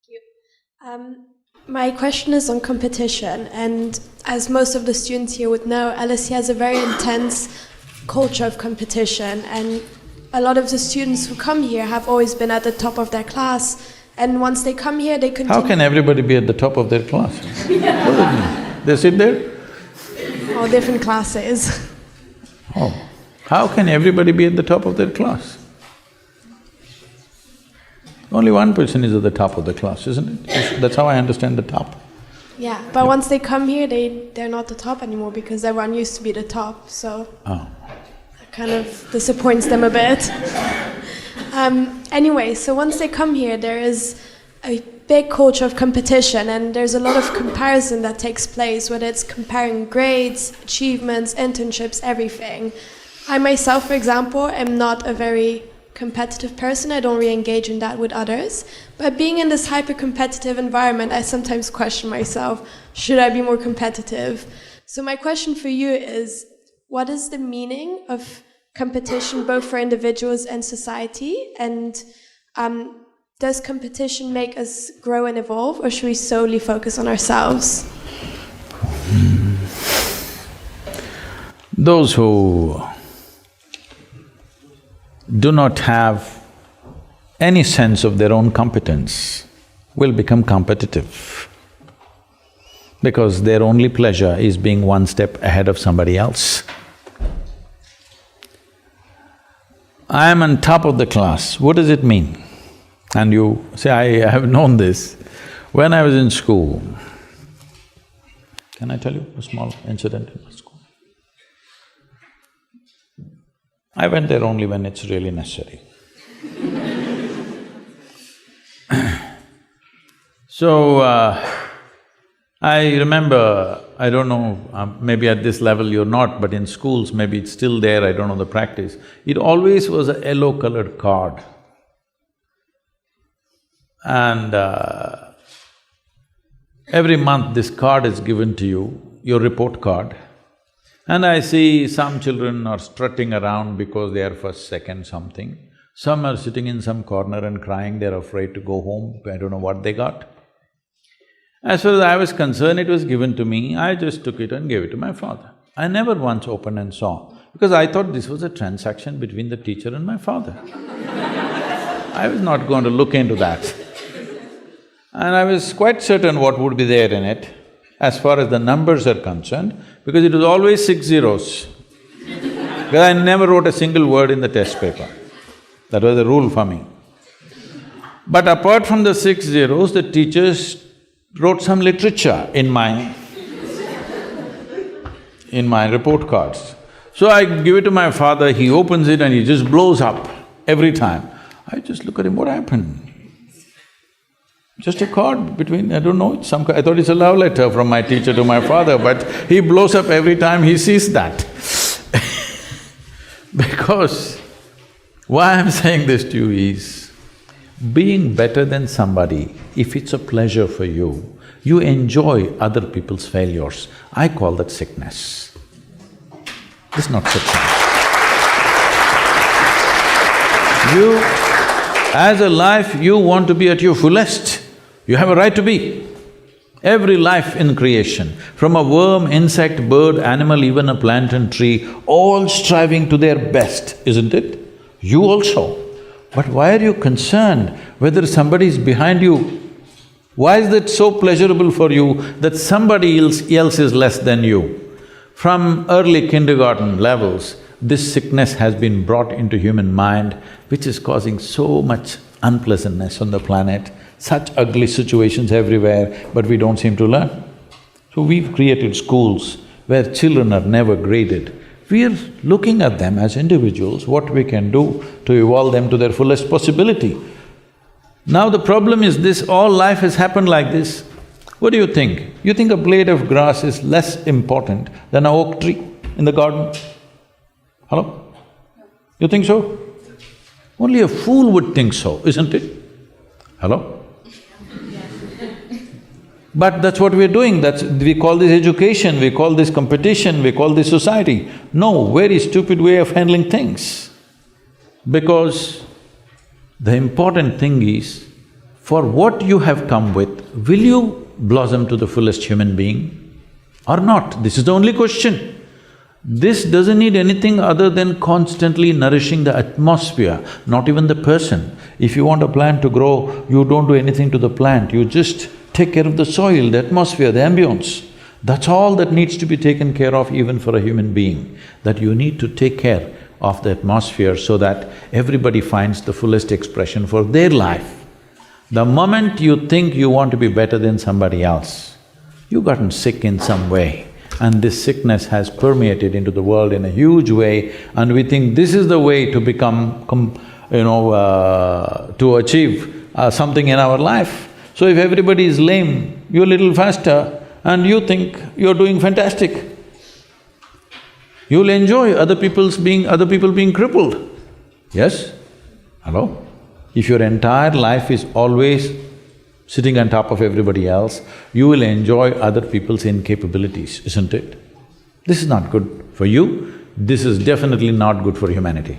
you. My question is on competition, and as most of the students here would know, LSE has a very intense culture of competition, and a lot of the students who come here have always been at the top of their class, and once they come here, they continue… How can everybody be at the top of their class? They sit there? All different classes. Oh, how can everybody be at the top of their class? Only one person is at the top of the class, isn't it? That's how I understand the top. Yeah, but once they come here, they're not the top anymore because everyone used to be the top, so… Oh. That kind of disappoints them a bit. Anyway, so once they come here, there is a big culture of competition, and there's a lot of comparison that takes place, whether it's comparing grades, achievements, internships, everything. I myself, for example, am not a very competitive person. I don't really engage in that with others. But being in this hyper-competitive environment, I sometimes question myself, should I be more competitive? So my question for you is, what is the meaning of competition both for individuals and society? And does competition make us grow and evolve, or should we solely focus on ourselves? Those who do not have any sense of their own competence will become competitive because their only pleasure is being one step ahead of somebody else. I am on top of the class, what does it mean? And you say, I have known this. When I was in school, can I tell you a small incident in my school? I went there only when it's really necessary. So, I remember, I don't know, maybe at this level you're not, but in schools maybe it's still there, I don't know the practice. It always was a yellow-colored card. And every month this card is given to you, your report card. And I see some children are strutting around because they are first, second, something. Some are sitting in some corner and crying, they're afraid to go home, I don't know what they got. As far as I was concerned, it was given to me, I just took it and gave it to my father. I never once opened and saw, because I thought this was a transaction between the teacher and my father. I was not going to look into that. And I was quite certain what would be there in it, as far as the numbers are concerned, because it was always 6 zeros. Because I never wrote a single word in the test paper. That was the rule for me. But apart from the 6 zeros, the teachers wrote some literature in my report cards. So I give it to my father, he opens it and he just blows up every time. I just look at him, what happened? Just a card between… I don't know, it's some… I thought it's a love letter from my teacher to my father, but he blows up every time he sees that. Because why I'm saying this to you is, being better than somebody, if it's a pleasure for you, you enjoy other people's failures. I call that sickness. It's not sickness. You, as a life, you want to be at your fullest. You have a right to be. Every life in creation, from a worm, insect, bird, animal, even a plant and tree, all striving to their best, isn't it? You also. But why are you concerned whether somebody is behind you? Why is that so pleasurable for you that somebody else is less than you? From early kindergarten levels, this sickness has been brought into human mind, which is causing so much unpleasantness on the planet, such ugly situations everywhere, but we don't seem to learn. So we've created schools where children are never graded. We are looking at them as individuals, what we can do to evolve them to their fullest possibility. Now the problem is this, all life has happened like this. What do you think? You think a blade of grass is less important than an oak tree in the garden? Hello? You think so? Only a fool would think so, isn't it? Hello? But that's what we're doing, we call this education, we call this competition, we call this society. No, very stupid way of handling things. Because the important thing is, for what you have come with, will you blossom to the fullest human being or not? This is the only question. This doesn't need anything other than constantly nourishing the atmosphere, not even the person. If you want a plant to grow, you don't do anything to the plant, you just take care of the soil, the atmosphere, the ambience. That's all that needs to be taken care of even for a human being, that you need to take care of the atmosphere so that everybody finds the fullest expression for their life. The moment you think you want to be better than somebody else, you've gotten sick in some way. And this sickness has permeated into the world in a huge way, and we think this is the way to become, to achieve something in our life. So if everybody is lame, you're a little faster and you think you're doing fantastic. You'll enjoy other people being crippled. Yes? Hello? If your entire life is always sitting on top of everybody else, you will enjoy other people's incapabilities, isn't it? This is not good for you, this is definitely not good for humanity.